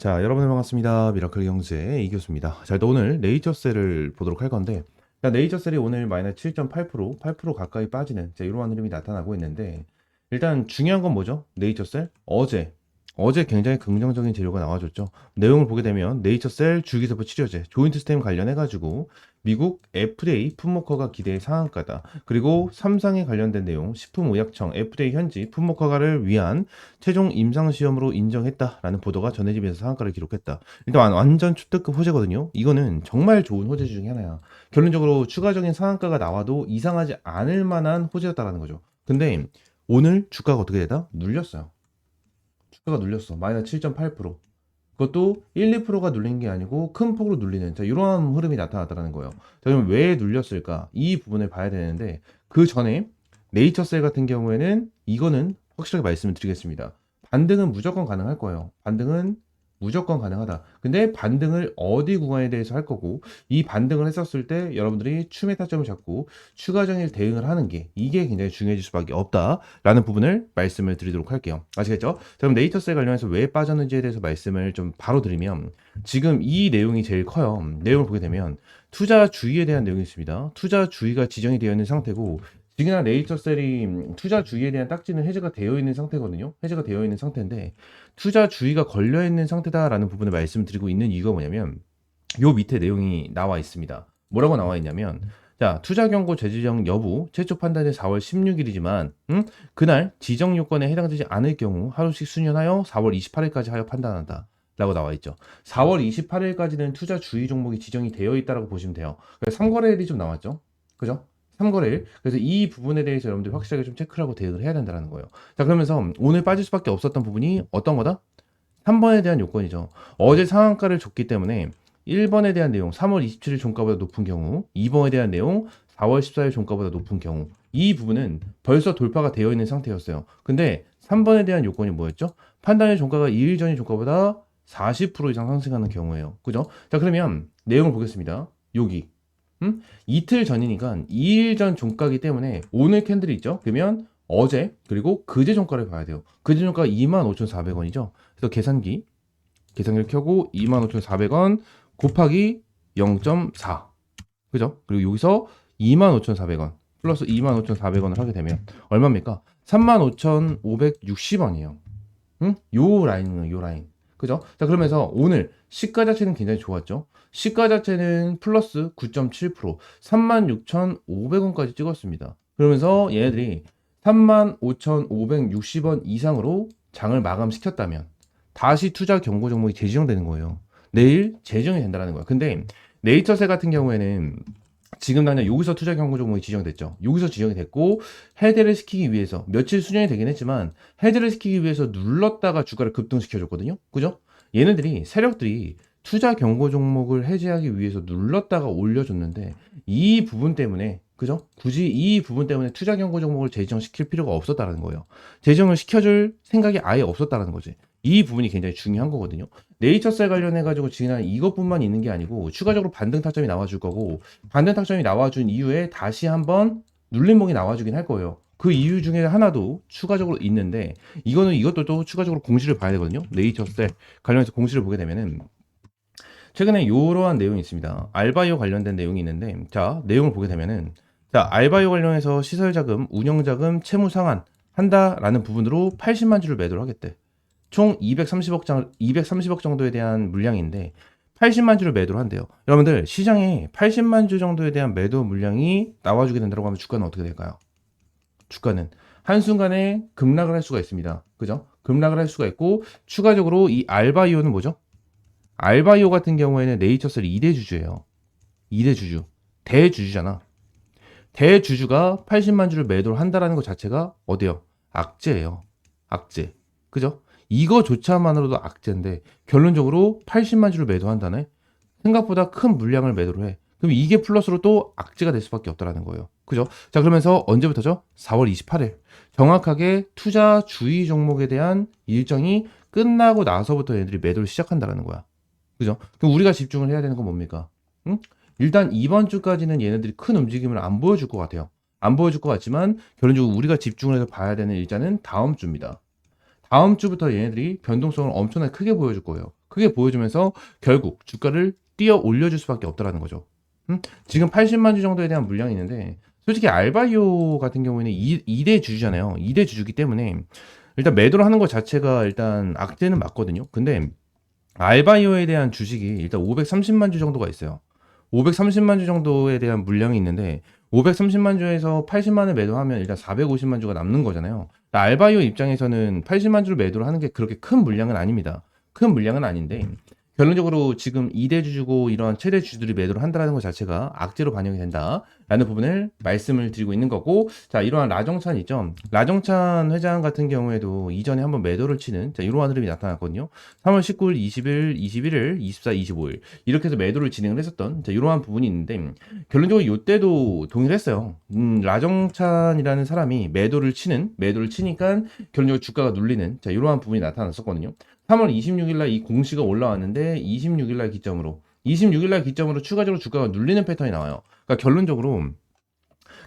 자, 여러분 반갑습니다. 미라클 경제 이교수입니다. 자, 일단 오늘 네이처셀을 보도록 할 건데, 일단 네이처셀이 오늘 마이너스 7.8%, 8% 가까이 빠지는 이러한 흐름이 나타나고 있는데, 일단 중요한 건 뭐죠? 네이처셀 어제 굉장히 긍정적인 재료가 나와줬죠. 내용을 보게 되면 네이처셀 줄기세포 치료제 조인트 스템 관련해가지고 미국 FDA 품목허가 기대의 상한가다. 그리고 삼상에 관련된 내용 식품의약청 FDA 현지 품목허가를 위한 최종 임상시험으로 인정했다라는 보도가 전해지면서 상한가를 기록했다. 일단 완전 초특급 호재거든요. 이거는 정말 좋은 호재 중에 하나야. 결론적으로 추가적인 상한가가 나와도 이상하지 않을 만한 호재였다라는 거죠. 근데 오늘 주가가 어떻게 되다? 눌렸어요. 주가가 눌렸어. 마이너스 7.8%. 그것도 1, 2%가 눌린 게 아니고 큰 폭으로 눌리는 이러한 흐름이 나타났다는 거예요. 자, 그럼 왜 눌렸을까? 이 부분을 봐야 되는데 그 전에 네이처셀 같은 경우에는 이거는 확실하게 말씀을 드리겠습니다. 반등은 무조건 가능할 거예요. 반등은 무조건 가능하다. 근데 반등을 어디 구간에 대해서 할 거고 이 반등을 했었을 때 여러분들이 추매 타점을 잡고 추가적인 대응을 하는 게 이게 굉장히 중요해질 수밖에 없다라는 부분을 말씀을 드리도록 할게요. 아시겠죠? 자, 그럼 네이처셀 관련해서 왜 빠졌는지에 대해서 말씀을 좀 바로 드리면 지금 이 내용이 제일 커요. 내용을 보게 되면 투자 주의에 대한 내용이 있습니다. 투자 주의가 지정이 되어 있는 상태고 지금이나 네이처셀이 투자 주의에 대한 딱지는 해제가 되어 있는 상태거든요. 해제가 되어 있는 상태인데 투자 주의가 걸려 있는 상태다라는 부분을 말씀드리고 있는 이유가 뭐냐면 요 밑에 내용이 나와 있습니다. 뭐라고 나와 있냐면 자, 투자 경고 재지정 여부 최초 판단이 4월 16일이지만 그날 지정 요건에 해당되지 않을 경우 하루씩 수년하여 4월 28일까지 하여 판단한다. 라고 나와 있죠. 4월 28일까지는 투자 주의 종목이 지정이 되어 있다라고 보시면 돼요. 그래서 3거래일이 좀 나왔죠. 그죠? 3거래일. 그래서 이 부분에 대해서 여러분들이 확실하게 좀 체크를 하고 대응을 해야 된다는 거예요. 자, 그러면서 오늘 빠질 수밖에 없었던 부분이 어떤 거다? 3번에 대한 요건이죠. 어제 상한가를 줬기 때문에 1번에 대한 내용 3월 27일 종가보다 높은 경우, 2번에 대한 내용 4월 14일 종가보다 높은 경우, 이 부분은 벌써 돌파가 되어 있는 상태였어요. 근데 3번에 대한 요건이 뭐였죠? 판단의 종가가 2일 전의 종가보다 40% 이상 상승하는 경우예요. 그죠? 자, 그러면 내용을 보겠습니다. 여기. 이틀 전이니까 2일 전 종가이기 때문에 오늘 캔들이 있죠? 그러면 어제 그리고 그제 종가를 봐야 돼요. 그제 종가가 25,400원이죠. 그래서 계산기를 켜고 25,400원 곱하기 0.4. 그죠? 그리고 여기서 25,400원 플러스 25,400원을 하게 되면 얼마입니까? 35,560원이에요. 응? 요 라인이에요, 요 라인. 그죠? 자, 그러면서 오늘 시가 자체는 굉장히 좋았죠. 시가 자체는 플러스 9.7%, 36,500원까지 찍었습니다. 그러면서 얘네들이 35,560원 이상으로 장을 마감시켰다면 다시 투자 경고 종목이 재지정되는 거예요. 내일 재정이 된다는 거야. 근데 네이처셀 같은 경우에는 지금 당장 여기서 투자 경고 종목이 지정됐죠. 여기서 지정이 됐고 해제를 시키기 위해서 며칠 수년이 되긴 했지만 해제를 시키기 위해서 눌렀다가 주가를 급등시켜줬거든요. 그죠? 얘네들이 세력들이 투자 경고 종목을 해제하기 위해서 눌렀다가 올려줬는데 이 부분 때문에 그죠? 굳이 이 부분 때문에 투자 경고 종목을 재지정시킬 필요가 없었다는 거예요. 재정을 시켜줄 생각이 아예 없었다는 거지. 이 부분이 굉장히 중요한 거거든요. 네이처셀 관련해가지고 지금 이것뿐만 있는 게 아니고 추가적으로 반등 타점이 나와줄 거고 반등 타점이 나와준 이후에 다시 한번 눌림목이 나와주긴 할 거예요. 그 이유 중에 하나도 추가적으로 있는데 이것도 또 추가적으로 공시를 봐야 되거든요. 네이처셀 관련해서 공시를 보게 되면은 최근에 이러한 내용이 있습니다. 알바이오 관련된 내용이 있는데 자 내용을 보게 되면은 자 알바이오 관련해서 시설자금, 운영자금, 채무상환 한다라는 부분으로 80만 주를 매도를 하겠대. 총 230억 정도에 대한 물량인데 80만 주를 매도를 한대요. 여러분들 시장에 80만 주 정도에 대한 매도 물량이 나와주게 된다고 하면 주가는 어떻게 될까요? 주가는 한순간에 급락을 할 수가 있습니다. 그죠? 급락을 할 수가 있고 추가적으로 이 알바이오는 뭐죠? 알바이오 같은 경우에는 네이처셀 2대 주주예요. 2대 주주. 대주주잖아. 대주주가 80만 주를 매도를 한다라는 것 자체가 어디요? 악재예요. 악재. 그죠? 이거조차만으로도 악재인데 결론적으로 80만 주를 매도한다네. 생각보다 큰 물량을 매도를 해. 그럼 이게 플러스로 또 악재가 될 수밖에 없다라는 거예요. 그죠? 자, 그러면서 언제부터죠? 4월 28일. 정확하게 투자 주의 종목에 대한 일정이 끝나고 나서부터 얘들이 매도를 시작한다라는 거야. 그죠? 그럼 우리가 집중을 해야 되는 건 뭡니까? 응? 일단 이번 주까지는 얘네들이 큰 움직임을 안 보여줄 것 같아요. 안 보여줄 것 같지만 결론적으로 우리가 집중을 해서 봐야 되는 일자는 다음 주입니다. 다음 주부터 얘네들이 변동성을 엄청나게 크게 보여줄 거예요. 크게 보여주면서 결국 주가를 뛰어 올려줄 수밖에 없다라는 거죠. 지금 80만 주 정도에 대한 물량이 있는데 솔직히 알바이오 같은 경우에는 2대 주주잖아요. 2대 주주기 때문에 일단 매도를 하는 것 자체가 일단 악재는 맞거든요. 근데 알바이오에 대한 주식이 일단 530만 주 정도가 있어요. 530만 주 정도에 대한 물량이 있는데 530만 주에서 80만을 매도하면 일단 450만 주가 남는 거잖아요. 알바이오 입장에서는 80만 주를 매도를 하는 게 그렇게 큰 물량은 아닙니다. 큰 물량은 아닌데 결론적으로 지금 2대 주주고 이런 최대 주주들이 매도를 한다는 것 자체가 악재로 반영이 된다라는 부분을 말씀을 드리고 있는 거고, 자, 이러한 라정찬 있죠. 라정찬 회장 같은 경우에도 이전에 한번 매도를 치는 자, 이러한 흐름이 나타났거든요. 3월 19일, 20일, 21일, 24, 25일 이렇게 해서 매도를 진행을 했었던 자, 이러한 부분이 있는데 결론적으로 이때도 동일했어요. 라정찬이라는 사람이 매도를 치니까 결론적으로 주가가 눌리는 자, 이러한 부분이 나타났었거든요. 3월 26일 날 이 공시가 올라왔는데 26일 날 기점으로 추가적으로 주가가 눌리는 패턴이 나와요. 그러니까 결론적으로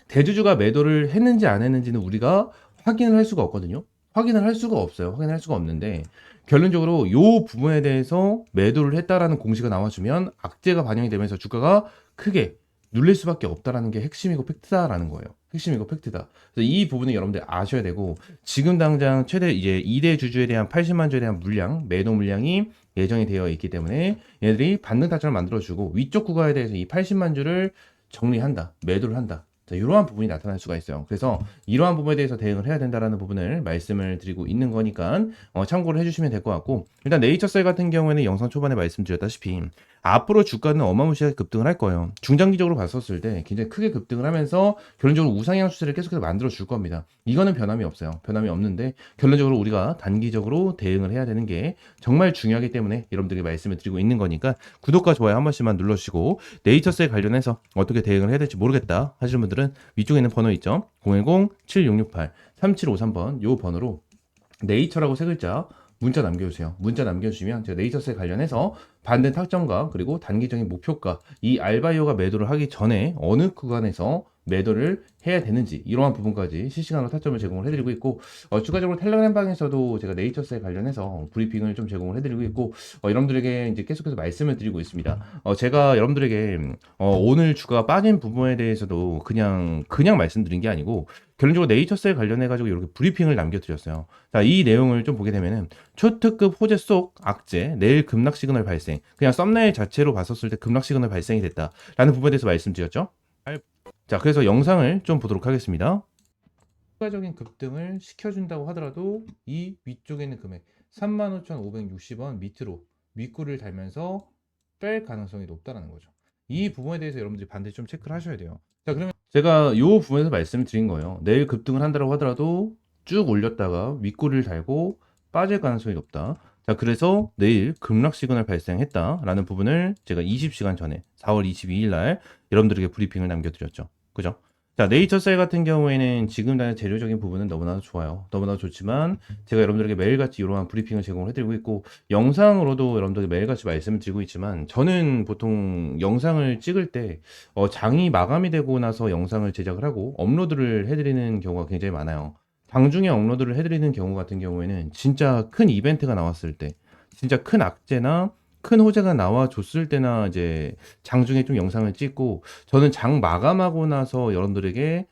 대주주가 매도를 했는지 안 했는지는 우리가 확인을 할 수가 없거든요. 확인을 할 수가 없어요. 확인할 수가 없는데 결론적으로 이 부분에 대해서 매도를 했다라는 공시가 나와주면 악재가 반영이 되면서 주가가 크게 눌릴 수밖에 없다라는 게 핵심이고 팩트다라는 거예요. 핵심이고 팩트다. 그래서 이 부분을 여러분들 아셔야 되고 지금 당장 최대 이제 2대 주주에 대한 80만 주에 대한 물량, 매도 물량이 예정이 되어 있기 때문에 얘들이 반등 타점을 만들어주고 위쪽 구간에 대해서 이 80만 주를 정리한다, 매도를 한다. 자, 이러한 부분이 나타날 수가 있어요. 그래서 이러한 부분에 대해서 대응을 해야 된다라는 부분을 말씀을 드리고 있는 거니까 참고를 해주시면 될 것 같고, 일단 네이처셀 같은 경우에는 영상 초반에 말씀드렸다시피 앞으로 주가는 어마무시하게 급등을 할 거예요. 중장기적으로 봤었을 때 굉장히 크게 급등을 하면서 결론적으로 우상향 추세를 계속해서 만들어 줄 겁니다. 이거는 변함이 없어요. 변함이 없는데 결론적으로 우리가 단기적으로 대응을 해야 되는 게 정말 중요하기 때문에 여러분들에게 말씀을 드리고 있는 거니까 구독과 좋아요 한 번씩만 눌러주시고, 네이처셀 관련해서 어떻게 대응을 해야 될지 모르겠다 하시는 분들은 위쪽에 있는 번호 있죠. 010-7668-3753번 요 번호로 네이처라고 세 글자 문자 남겨주세요. 문자 남겨주시면 제가 네이처셀 관련해서 반등 타점과 그리고 단기적인 목표가, 이 알바이오가 매도를 하기 전에 어느 구간에서 매도를 해야 되는지 이러한 부분까지 실시간으로 타점을 제공을 해드리고 있고, 추가적으로 텔레그램 방에서도 제가 네이처셀 관련해서 브리핑을 좀 제공을 해드리고 있고, 여러분들에게 이제 계속해서 말씀을 드리고 있습니다. 제가 여러분들에게 오늘 주가가 빠진 부분에 대해서도 그냥 말씀드린 게 아니고 결론적으로 네이처셀 관련해 가지고 이렇게 브리핑을 남겨드렸어요. 자, 이 내용을 좀 보게 되면은 초특급 호재 속 악재, 내일 급락 시그널 발생, 그냥 썸네일 자체로 봤었을 때 급락 시그널 발생이 됐다라는 부분에 대해서 말씀드렸죠. 자, 그래서 영상을 좀 보도록 하겠습니다. 추가적인 급등을 시켜준다고 하더라도 이 위쪽에 있는 금액 35,560원 밑으로 윗골을 달면서 뺄 가능성이 높다는 거죠. 이 부분에 대해서 여러분들이 반드시 좀 체크를 하셔야 돼요. 자, 그러면 제가 이 부분에서 말씀을 드린 거예요. 내일 급등을 한다고 하더라도 쭉 올렸다가 윗골을 달고 빠질 가능성이 높다. 자, 그래서 내일 급락 시그널 발생했다라는 부분을 제가 20시간 전에 4월 22일 날 여러분들에게 브리핑을 남겨드렸죠. 그죠? 자, 네이처셀 같은 경우에는 지금 단의 재료적인 부분은 너무나도 좋아요. 너무나도 좋지만 제가 여러분들에게 매일같이 이러한 브리핑을 제공을 해드리고 있고, 영상으로도 여러분들에게 매일같이 말씀을 드리고 있지만 저는 보통 영상을 찍을 때 장이 마감이 되고 나서 영상을 제작을 하고 업로드를 해드리는 경우가 굉장히 많아요. 장중에 업로드를 해드리는 경우 같은 경우에는 진짜 큰 이벤트가 나왔을 때, 진짜 큰 악재나 큰 호재가 나와줬을 때나 이제 장중에 좀 영상을 찍고, 저는 장 마감하고 나서 여러분들에게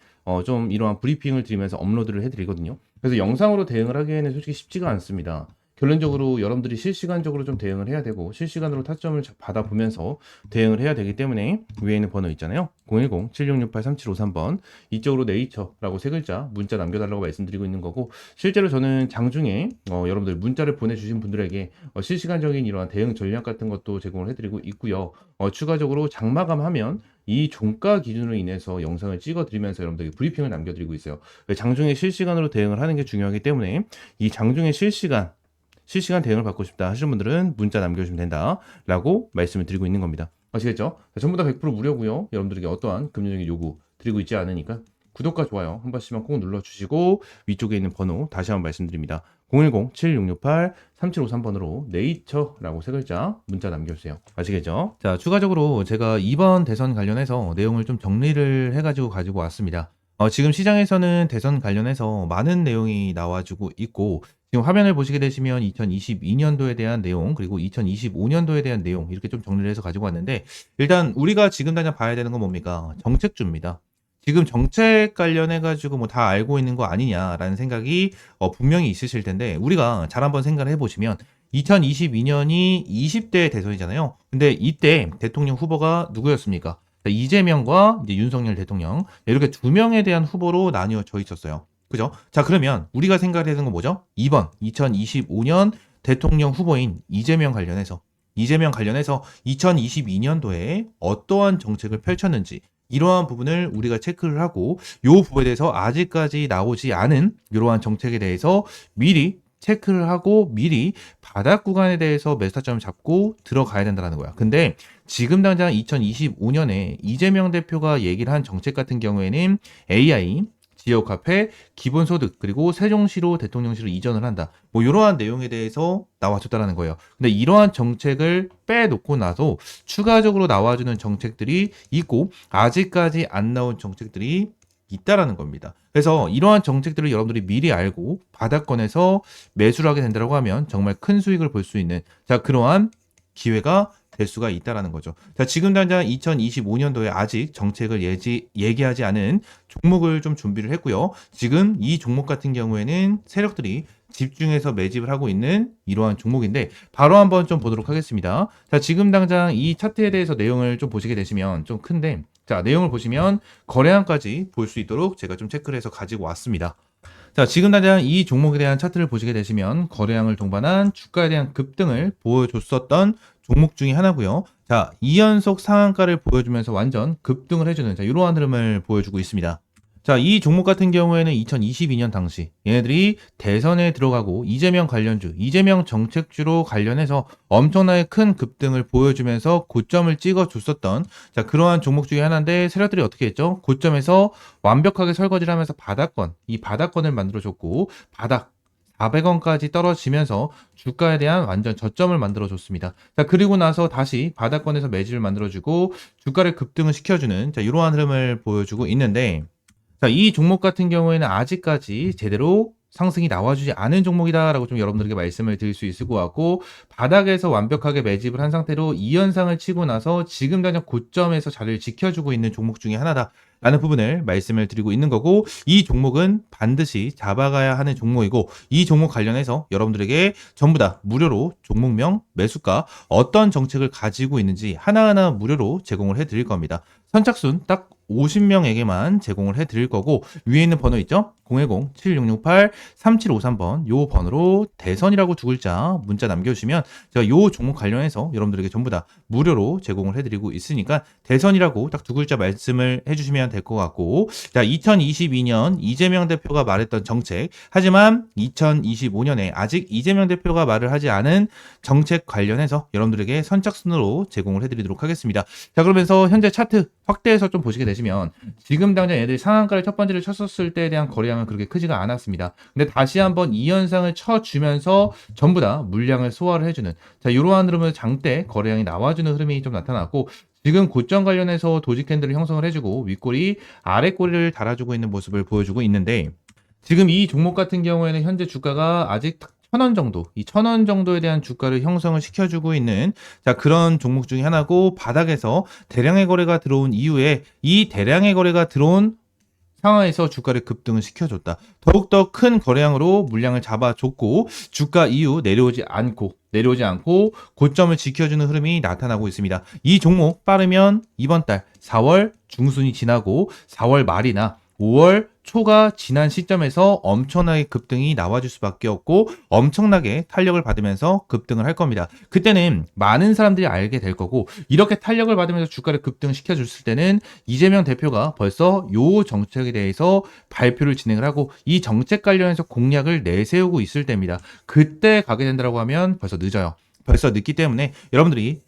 좀 이러한 브리핑을 드리면서 업로드를 해드리거든요. 그래서 영상으로 대응을 하기에는 솔직히 쉽지가 않습니다. 결론적으로 여러분들이 실시간적으로 좀 대응을 해야 되고 실시간으로 타점을 받아보면서 대응을 해야 되기 때문에 위에 있는 번호 있잖아요. 010-7668-3753번 이쪽으로 네이처라고 세 글자 문자 남겨달라고 말씀드리고 있는 거고, 실제로 저는 장중에 여러분들 문자를 보내주신 분들에게 실시간적인 이러한 대응 전략 같은 것도 제공을 해드리고 있고요. 추가적으로 장마감하면 이 종가 기준으로 인해서 영상을 찍어드리면서 여러분들에게 브리핑을 남겨드리고 있어요. 장중에 실시간으로 대응을 하는 게 중요하기 때문에 이 장중에 실시간 대응을 받고 싶다 하시는 분들은 문자 남겨주시면 된다라고 말씀을 드리고 있는 겁니다. 아시겠죠? 전부 다 100% 무료고요. 여러분들에게 어떠한 금융적인 요구 드리고 있지 않으니까 구독과 좋아요 한 번씩만 꼭 눌러주시고, 위쪽에 있는 번호 다시 한번 말씀드립니다. 010-7668-3753번으로 네이처라고 세 글자 문자 남겨주세요. 아시겠죠? 자, 추가적으로 제가 이번 대선 관련해서 내용을 좀 정리를 해가지고 가지고 왔습니다. 지금 시장에서는 대선 관련해서 많은 내용이 나와주고 있고, 지금 화면을 보시게 되시면 2022년도에 대한 내용, 그리고 2025년도에 대한 내용, 이렇게 좀 정리를 해서 가지고 왔는데, 일단 우리가 지금 당장 봐야 되는 건 뭡니까? 정책주입니다. 지금 정책 관련해가지고 뭐 다 알고 있는 거 아니냐라는 생각이 분명히 있으실 텐데, 우리가 잘 한번 생각을 해보시면, 2022년이 20대 대선이잖아요. 근데 이때 대통령 후보가 누구였습니까? 이재명과 이제 윤석열 대통령, 이렇게 두 명에 대한 후보로 나뉘어져 있었어요. 그죠? 자, 그러면 우리가 생각해야 되는 건 뭐죠? 2번, 2025년 대통령 후보인 이재명 관련해서 2022년도에 어떠한 정책을 펼쳤는지, 이러한 부분을 우리가 체크를 하고, 요 부분에 대해서 아직까지 나오지 않은 이러한 정책에 대해서 미리 체크를 하고 미리 바닥 구간에 대해서 매수타점을 잡고 들어가야 된다는 거야. 근데 지금 당장 2025년에 이재명 대표가 얘기를 한 정책 같은 경우에는 AI, 지역화폐, 기본소득, 그리고 세종시로 대통령시로 이전을 한다. 뭐 이러한 내용에 대해서 나와줬다라는 거예요. 근데 이러한 정책을 빼놓고 나서 추가적으로 나와주는 정책들이 있고, 아직까지 안 나온 정책들이 있다라는 겁니다. 그래서 이러한 정책들을 여러분들이 미리 알고 바닥권에서 매수를 하게 된다고 하면 정말 큰 수익을 볼 수 있는, 자, 그러한 기회가 될 수가 있다라는 거죠. 자, 지금 당장 2025년도에 아직 정책을 얘기하지 않은 종목을 좀 준비를 했고요. 지금 이 종목 같은 경우에는 세력들이 집중해서 매집을 하고 있는 이러한 종목인데, 바로 한번 좀 보도록 하겠습니다. 자, 지금 당장 이 차트에 대해서 내용을 좀 보시게 되시면 좀 큰데, 자, 내용을 보시면 거래량까지 볼 수 있도록 제가 좀 체크를 해서 가지고 왔습니다. 자, 지금 당장 이 종목에 대한 차트를 보시게 되시면 거래량을 동반한 주가에 대한 급등을 보여줬었던 종목 중에 하나고요. 자, 2연속 상한가를 보여주면서 완전 급등을 해주는, 자, 이러한 흐름을 보여주고 있습니다. 자, 이 종목 같은 경우에는 2022년 당시 얘네들이 대선에 들어가고 이재명 관련주, 이재명 정책주로 관련해서 엄청나게 큰 급등을 보여주면서 고점을 찍어줬었던, 자, 그러한 종목 중에 하나인데, 세력들이 어떻게 했죠? 고점에서 완벽하게 설거지를 하면서 이 바닥권을 만들어줬고, 바닥 400원까지 떨어지면서 주가에 대한 완전 저점을 만들어줬습니다. 자, 그리고 나서 다시 바닥권에서 매집을 만들어주고 주가를 급등을 시켜주는, 자, 이러한 흐름을 보여주고 있는데, 자, 이 종목 같은 경우에는 아직까지 제대로 상승이 나와주지 않은 종목이다라고 좀 여러분들에게 말씀을 드릴 수 있을 것 같고, 바닥에서 완벽하게 매집을 한 상태로 2연상을 치고 나서 지금 당장 고점에서 자리를 지켜주고 있는 종목 중에 하나다라는 부분을 말씀을 드리고 있는 거고, 이 종목은 반드시 잡아가야 하는 종목이고, 이 종목 관련해서 여러분들에게 전부 다 무료로 종목명, 매수가, 어떤 정책을 가지고 있는지 하나하나 무료로 제공을 해드릴 겁니다. 선착순 딱 50명에게만 제공을 해드릴 거고, 위에 있는 번호 있죠? 010-7668-3753번 요 번호로 대선이라고 두 글자 문자 남겨주시면 제가 요 종목 관련해서 여러분들에게 전부 다 무료로 제공을 해드리고 있으니까 대선이라고 딱 두 글자 말씀을 해주시면 될 것 같고, 자, 2022년 이재명 대표가 말했던 정책, 하지만 2025년에 아직 이재명 대표가 말을 하지 않은 정책 관련해서 여러분들에게 선착순으로 제공을 해드리도록 하겠습니다. 자, 그러면서 현재 차트 확대해서 좀 보시게 되시면 지금 당장 얘들이 상한가를 첫 번째를 쳤었을 때에 대한 거래량은 그렇게 크지가 않았습니다. 근데 다시 한번 이 현상을 쳐주면서 전부 다 물량을 소화를 해주는, 자, 이러한 흐름을 장대 거래량이 나와주는 흐름이 좀 나타났고, 지금 고점 관련해서 도지 캔들을 형성을 해주고 윗꼬리 아랫꼬리를 달아주고 있는 모습을 보여주고 있는데, 지금 이 종목 같은 경우에는 현재 주가가 아직 1,000원 정도, 이 1,000원 정도에 대한 주가를 형성을 시켜주고 있는, 자, 그런 종목 중에 하나고, 바닥에서 대량의 거래가 들어온 이후에 이 대량의 거래가 들어온 상황에서 주가를 급등을 시켜줬다. 더욱더 큰 거래량으로 물량을 잡아줬고, 주가 이후 내려오지 않고 고점을 지켜주는 흐름이 나타나고 있습니다. 이 종목 빠르면 이번 달 4월 중순이 지나고 4월 말이나 5월 초가 지난 시점에서 엄청나게 급등이 나와줄 수밖에 없고, 엄청나게 탄력을 받으면서 급등을 할 겁니다. 그때는 많은 사람들이 알게 될 거고, 이렇게 탄력을 받으면서 주가를 급등시켜줬을 때는 이재명 대표가 벌써 요 정책에 대해서 발표를 진행을 하고 이 정책 관련해서 공약을 내세우고 있을 때입니다. 그때 가게 된다고 하면 벌써 늦어요. 벌써 늦기 때문에 여러분들이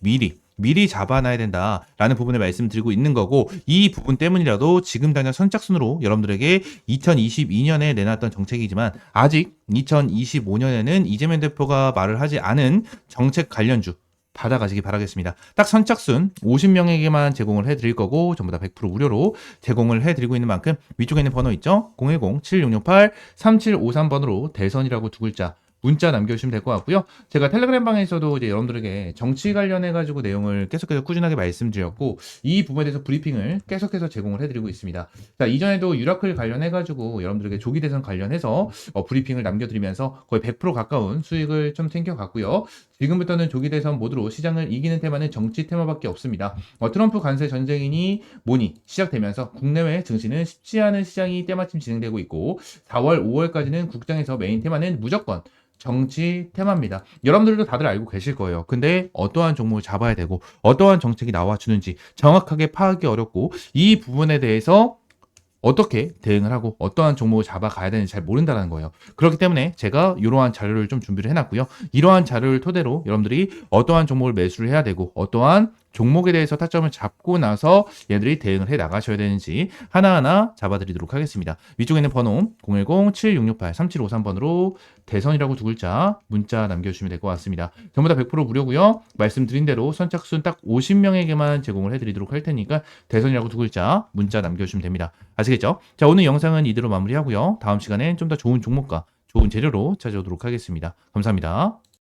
미리 잡아놔야 된다라는 부분을 말씀드리고 있는 거고, 이 부분 때문이라도 지금 당장 선착순으로 여러분들에게 2022년에 내놨던 정책이지만 아직 2025년에는 이재명 대표가 말을 하지 않은 정책 관련주, 받아가시기 바라겠습니다. 딱 선착순 50명에게만 제공을 해드릴 거고 전부 다 100% 무료로 제공을 해드리고 있는 만큼 위쪽에 있는 번호 있죠? 010-7668-3753번으로 대선이라고 두 글자 문자 남겨주시면 될 것 같고요. 제가 텔레그램 방에서도 이제 여러분들에게 정치 관련해가지고 내용을 계속해서 꾸준하게 말씀드렸고 이 부분에 대해서 브리핑을 계속해서 제공을 해드리고 있습니다. 자, 이전에도 유라클 관련해가지고 여러분들에게 조기 대선 관련해서 브리핑을 남겨드리면서 거의 100% 가까운 수익을 좀 챙겨갔고요. 지금부터는 조기 대선 모드로 시장을 이기는 테마는 정치 테마밖에 없습니다. 트럼프 관세 전쟁이니 뭐니 시작되면서 국내외 증시는 쉽지 않은 시장이 때마침 진행되고 있고 4월, 5월까지는 국장에서 메인 테마는 무조건 정치 테마입니다. 여러분들도 다들 알고 계실 거예요. 근데 어떠한 종목을 잡아야 되고 어떠한 정책이 나와주는지 정확하게 파악이 어렵고 이 부분에 대해서 어떻게 대응을 하고 어떠한 종목을 잡아가야 되는지 잘 모른다는 거예요. 그렇기 때문에 제가 이러한 자료를 좀 준비를 해놨고요. 이러한 자료를 토대로 여러분들이 어떠한 종목을 매수를 해야 되고 어떠한 종목에 대해서 타점을 잡고 나서 얘들이 대응을 해 나가셔야 되는지 하나하나 잡아드리도록 하겠습니다. 위쪽에 있는 번호 010-7668-3753번으로 대선이라고 두 글자 문자 남겨주시면 될 것 같습니다. 전부 다 100% 무료고요. 말씀드린 대로 선착순 딱 50명에게만 제공을 해드리도록 할 테니까 대선이라고 두 글자 문자 남겨주시면 됩니다. 아시겠죠? 자, 오늘 영상은 이대로 마무리하고요. 다음 시간엔 좀 더 좋은 종목과 좋은 재료로 찾아오도록 하겠습니다. 감사합니다.